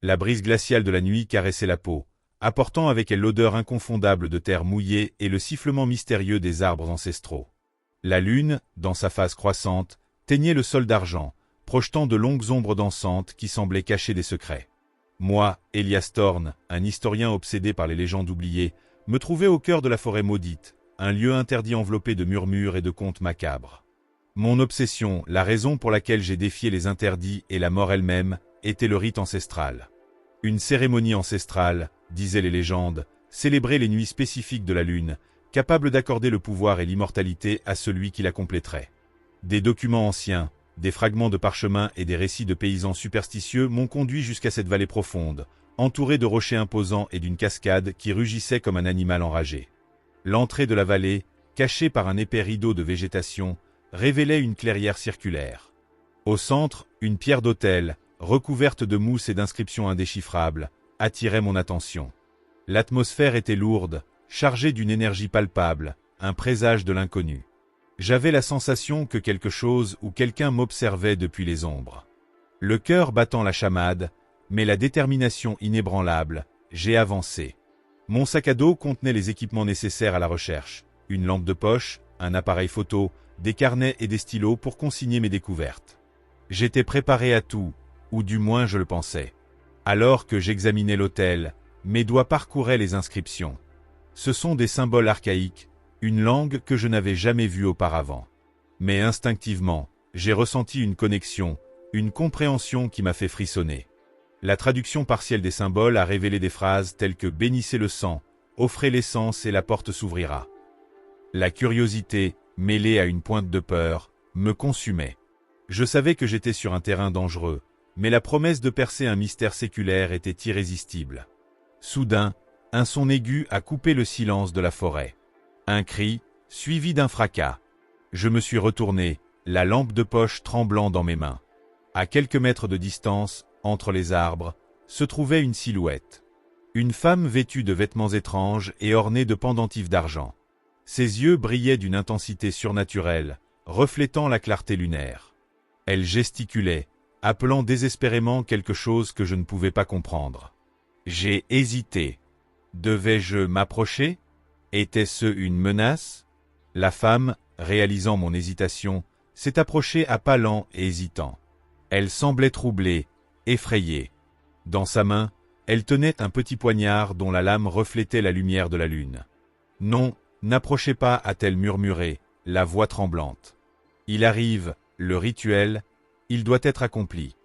La brise glaciale de la nuit caressait la peau, apportant avec elle l'odeur inconfondable de terre mouillée et le sifflement mystérieux des arbres ancestraux. La lune, dans sa phase croissante, teignait le sol d'argent, projetant de longues ombres dansantes qui semblaient cacher des secrets. Moi, Elias Thorne, un historien obsédé par les légendes oubliées, me trouvais au cœur de la forêt maudite, un lieu interdit enveloppé de murmures et de contes macabres. Mon obsession, la raison pour laquelle j'ai défié les interdits et la mort elle-même, était le rite ancestral. Une cérémonie ancestrale, disaient les légendes, célébrait les nuits spécifiques de la lune, capable d'accorder le pouvoir et l'immortalité à celui qui la compléterait. Des documents anciens, des fragments de parchemin et des récits de paysans superstitieux m'ont conduit jusqu'à cette vallée profonde, entourée de rochers imposants et d'une cascade qui rugissait comme un animal enragé. L'entrée de la vallée, cachée par un épais rideau de végétation, révélait une clairière circulaire. Au centre, une pierre d'autel, recouverte de mousse et d'inscriptions indéchiffrables, attirait mon attention. L'atmosphère était lourde, chargée d'une énergie palpable, un présage de l'inconnu. J'avais la sensation que quelque chose ou quelqu'un m'observait depuis les ombres. Le cœur battant la chamade, mais la détermination inébranlable, j'ai avancé. Mon sac à dos contenait les équipements nécessaires à la recherche, une lampe de poche, un appareil photo, des carnets et des stylos pour consigner mes découvertes. J'étais préparé à tout, ou du moins je le pensais. Alors que j'examinais l'autel, mes doigts parcouraient les inscriptions. Ce sont des symboles archaïques, une langue que je n'avais jamais vue auparavant. Mais instinctivement, j'ai ressenti une connexion, une compréhension qui m'a fait frissonner. La traduction partielle des symboles a révélé des phrases telles que « bénissez le sang »,« offrez l'essence et la porte s'ouvrira ». La curiosité, mêlée à une pointe de peur, me consumait. Je savais que j'étais sur un terrain dangereux, mais la promesse de percer un mystère séculaire était irrésistible. Soudain, un son aigu a coupé le silence de la forêt. Un cri, suivi d'un fracas. Je me suis retourné, la lampe de poche tremblant dans mes mains. À quelques mètres de distance, entre les arbres, se trouvait une silhouette. Une femme vêtue de vêtements étranges et ornée de pendentifs d'argent. Ses yeux brillaient d'une intensité surnaturelle, reflétant la clarté lunaire. Elle gesticulait, appelant désespérément quelque chose que je ne pouvais pas comprendre. J'ai hésité. Devais-je m'approcher ? Était-ce une menace ? La femme, réalisant mon hésitation, s'est approchée à pas lents et hésitants. Elle semblait troublée, effrayée. Dans sa main, elle tenait un petit poignard dont la lame reflétait la lumière de la lune. « Non, n'approchez pas » a-t-elle murmuré, la voix tremblante. « Il arrive, le rituel, il doit être accompli. »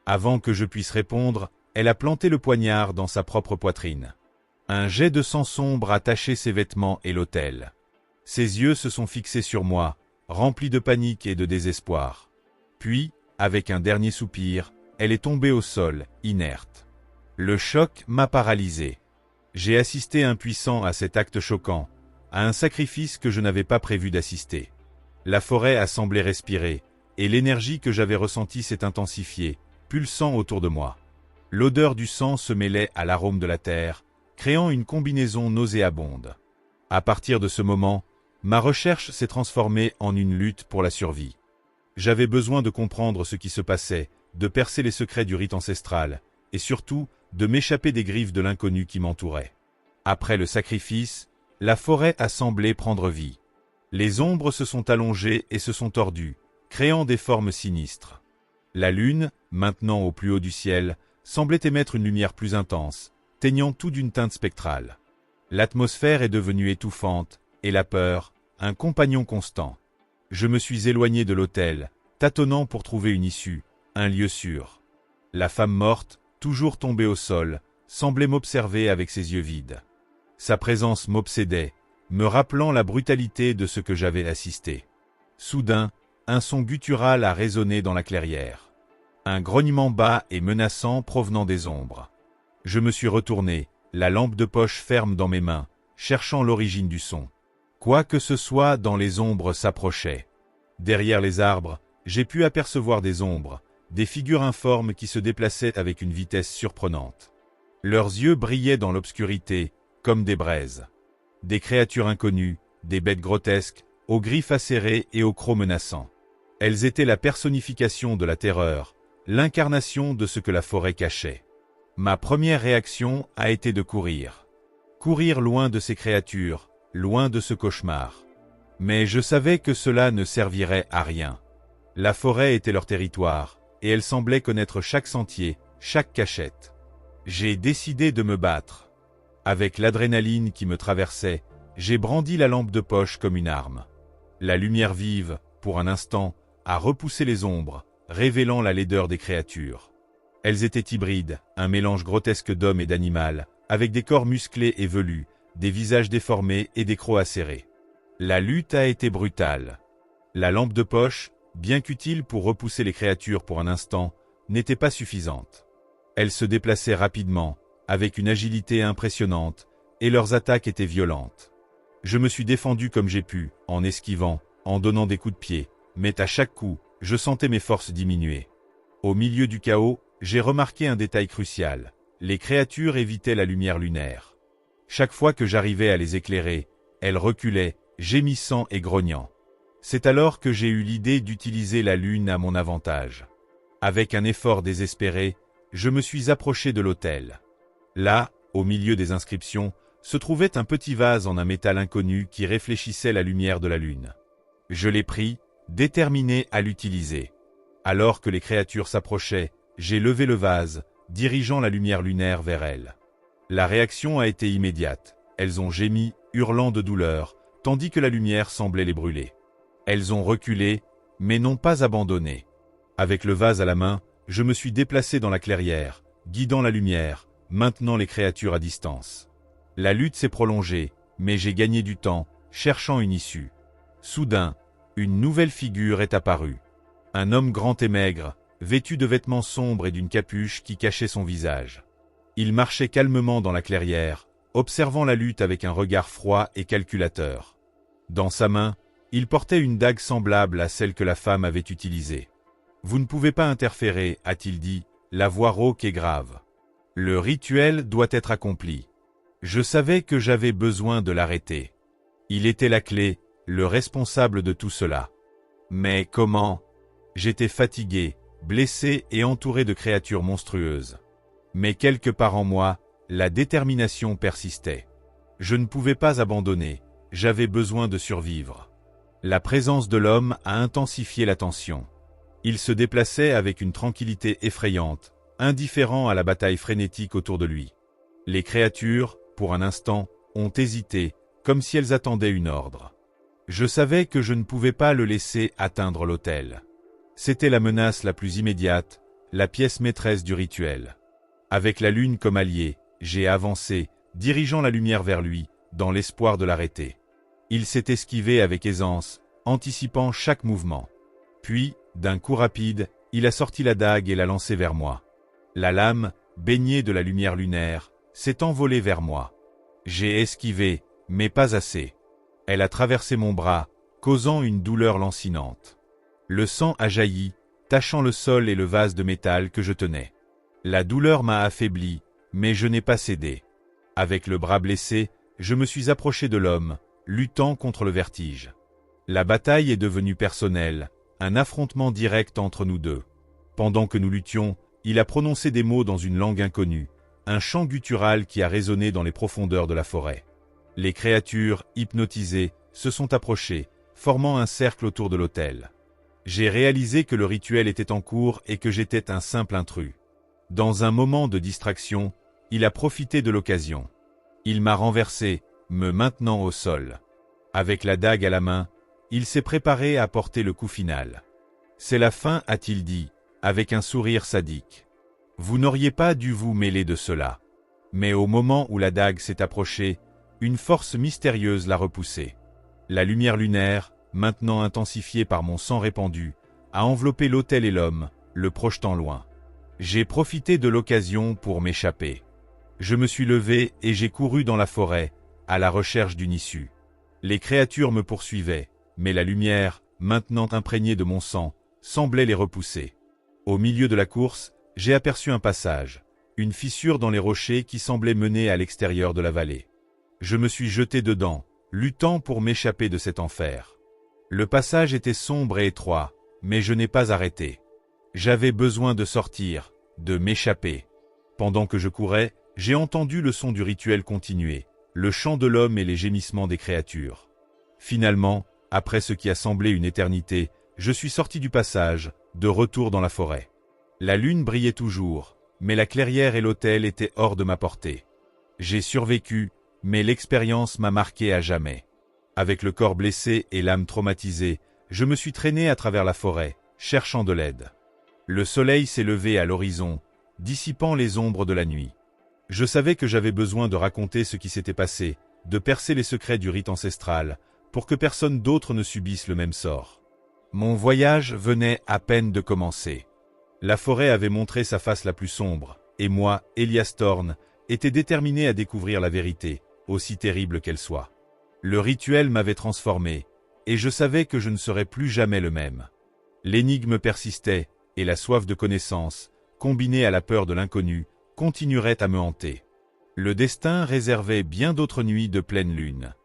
Avant que je puisse répondre, elle a planté le poignard dans sa propre poitrine. Un jet de sang sombre a taché ses vêtements et l'autel. Ses yeux se sont fixés sur moi, remplis de panique et de désespoir. Puis, avec un dernier soupir, elle est tombée au sol, inerte. Le choc m'a paralysé. J'ai assisté impuissant à cet acte choquant, à un sacrifice que je n'avais pas prévu d'assister. La forêt a semblé respirer, et l'énergie que j'avais ressentie s'est intensifiée, pulsant autour de moi. L'odeur du sang se mêlait à l'arôme de la terre, créant une combinaison nauséabonde. À partir de ce moment, ma recherche s'est transformée en une lutte pour la survie. J'avais besoin de comprendre ce qui se passait, de percer les secrets du rite ancestral, et surtout, de m'échapper des griffes de l'inconnu qui m'entourait. Après le sacrifice, la forêt a semblé prendre vie. Les ombres se sont allongées et se sont tordues, créant des formes sinistres. La lune, maintenant au plus haut du ciel, semblait émettre une lumière plus intense, teignant tout d'une teinte spectrale. L'atmosphère est devenue étouffante, et la peur, un compagnon constant. Je me suis éloigné de l'autel, tâtonnant pour trouver une issue, un lieu sûr. La femme morte, toujours tombée au sol, semblait m'observer avec ses yeux vides. Sa présence m'obsédait, me rappelant la brutalité de ce que j'avais assisté. Soudain, un son guttural a résonné dans la clairière. Un grognement bas et menaçant provenant des ombres. Je me suis retourné, la lampe de poche ferme dans mes mains, cherchant l'origine du son. Quoi que ce soit dans les ombres s'approchait. Derrière les arbres, j'ai pu apercevoir des ombres, des figures informes qui se déplaçaient avec une vitesse surprenante. Leurs yeux brillaient dans l'obscurité, comme des braises. Des créatures inconnues, des bêtes grotesques, aux griffes acérées et aux crocs menaçants. Elles étaient la personnification de la terreur, l'incarnation de ce que la forêt cachait. Ma première réaction a été de courir. Courir loin de ces créatures, loin de ce cauchemar. Mais je savais que cela ne servirait à rien. La forêt était leur territoire, et elle semblait connaître chaque sentier, chaque cachette. J'ai décidé de me battre. Avec l'adrénaline qui me traversait, j'ai brandi la lampe de poche comme une arme. La lumière vive, pour un instant, a repoussé les ombres, révélant la laideur des créatures. Elles étaient hybrides, un mélange grotesque d'homme et d'animal, avec des corps musclés et velus, des visages déformés et des crocs acérés. La lutte a été brutale. La lampe de poche, bien qu'utile pour repousser les créatures pour un instant, n'était pas suffisante. Elles se déplaçaient rapidement, avec une agilité impressionnante, et leurs attaques étaient violentes. Je me suis défendu comme j'ai pu, en esquivant, en donnant des coups de pied, mais à chaque coup, je sentais mes forces diminuer. Au milieu du chaos, j'ai remarqué un détail crucial. Les créatures évitaient la lumière lunaire. Chaque fois que j'arrivais à les éclairer, elles reculaient, gémissant et grognant. C'est alors que j'ai eu l'idée d'utiliser la lune à mon avantage. Avec un effort désespéré, je me suis approché de l'autel. Là, au milieu des inscriptions, se trouvait un petit vase en un métal inconnu qui réfléchissait la lumière de la lune. Je l'ai pris, déterminé à l'utiliser. Alors que les créatures s'approchaient, j'ai levé le vase, dirigeant la lumière lunaire vers elles. La réaction a été immédiate. Elles ont gémi, hurlant de douleur, tandis que la lumière semblait les brûler. Elles ont reculé, mais n'ont pas abandonné. Avec le vase à la main, je me suis déplacé dans la clairière, guidant la lumière, maintenant les créatures à distance. La lutte s'est prolongée, mais j'ai gagné du temps, cherchant une issue. Soudain, une nouvelle figure est apparue. Un homme grand et maigre, vêtu de vêtements sombres et d'une capuche qui cachait son visage. Il marchait calmement dans la clairière, observant la lutte avec un regard froid et calculateur. Dans sa main, il portait une dague semblable à celle que la femme avait utilisée. « Vous ne pouvez pas interférer, a-t-il dit, la voix rauque et grave. Le rituel doit être accompli. » Je savais que j'avais besoin de l'arrêter. Il était la clé, le responsable de tout cela. Mais comment? J'étais fatigué, blessé et entouré de créatures monstrueuses. Mais quelque part en moi, la détermination persistait. Je ne pouvais pas abandonner, j'avais besoin de survivre. La présence de l'homme a intensifié la tension. Il se déplaçait avec une tranquillité effrayante, indifférent à la bataille frénétique autour de lui. Les créatures, pour un instant, ont hésité, comme si elles attendaient une ordre. Je savais que je ne pouvais pas le laisser atteindre l'autel. C'était la menace la plus immédiate, la pièce maîtresse du rituel. Avec la lune comme allié, j'ai avancé, dirigeant la lumière vers lui, dans l'espoir de l'arrêter. Il s'est esquivé avec aisance, anticipant chaque mouvement. Puis, d'un coup rapide, il a sorti la dague et l'a lancée vers moi. La lame, baignée de la lumière lunaire, s'est envolée vers moi. J'ai esquivé, mais pas assez. Elle a traversé mon bras, causant une douleur lancinante. Le sang a jailli, tachant le sol et le vase de métal que je tenais. La douleur m'a affaibli, mais je n'ai pas cédé. Avec le bras blessé, je me suis approché de l'homme, luttant contre le vertige. La bataille est devenue personnelle, un affrontement direct entre nous deux. Pendant que nous luttions, il a prononcé des mots dans une langue inconnue, un chant guttural qui a résonné dans les profondeurs de la forêt. Les créatures, hypnotisées, se sont approchées, formant un cercle autour de l'autel. J'ai réalisé que le rituel était en cours et que j'étais un simple intrus. Dans un moment de distraction, il a profité de l'occasion. Il m'a renversé, me maintenant au sol. Avec la dague à la main, il s'est préparé à porter le coup final. « C'est la fin » a-t-il dit, avec un sourire sadique. Vous n'auriez pas dû vous mêler de cela. Mais au moment où la dague s'est approchée, une force mystérieuse l'a repoussée. La lumière lunaire, maintenant intensifiée par mon sang répandu, a enveloppé l'autel et l'homme, le projetant loin. J'ai profité de l'occasion pour m'échapper. Je me suis levé et j'ai couru dans la forêt, à la recherche d'une issue. Les créatures me poursuivaient, mais la lumière, maintenant imprégnée de mon sang, semblait les repousser. Au milieu de la course, j'ai aperçu un passage, une fissure dans les rochers qui semblait mener à l'extérieur de la vallée. Je me suis jeté dedans, luttant pour m'échapper de cet enfer. Le passage était sombre et étroit, mais je n'ai pas arrêté. J'avais besoin de sortir, de m'échapper. Pendant que je courais, j'ai entendu le son du rituel continuer, le chant de l'homme et les gémissements des créatures. Finalement, après ce qui a semblé une éternité, je suis sorti du passage, de retour dans la forêt. La lune brillait toujours, mais la clairière et l'autel étaient hors de ma portée. J'ai survécu, mais l'expérience m'a marqué à jamais. Avec le corps blessé et l'âme traumatisée, je me suis traîné à travers la forêt, cherchant de l'aide. Le soleil s'est levé à l'horizon, dissipant les ombres de la nuit. Je savais que j'avais besoin de raconter ce qui s'était passé, de percer les secrets du rite ancestral, pour que personne d'autre ne subisse le même sort. Mon voyage venait à peine de commencer. La forêt avait montré sa face la plus sombre, et moi, Elias Thorne, étais déterminé à découvrir la vérité, aussi terrible qu'elle soit. Le rituel m'avait transformé, et je savais que je ne serais plus jamais le même. L'énigme persistait, et la soif de connaissance, combinée à la peur de l'inconnu, continuerait à me hanter. Le destin réservait bien d'autres nuits de pleine lune.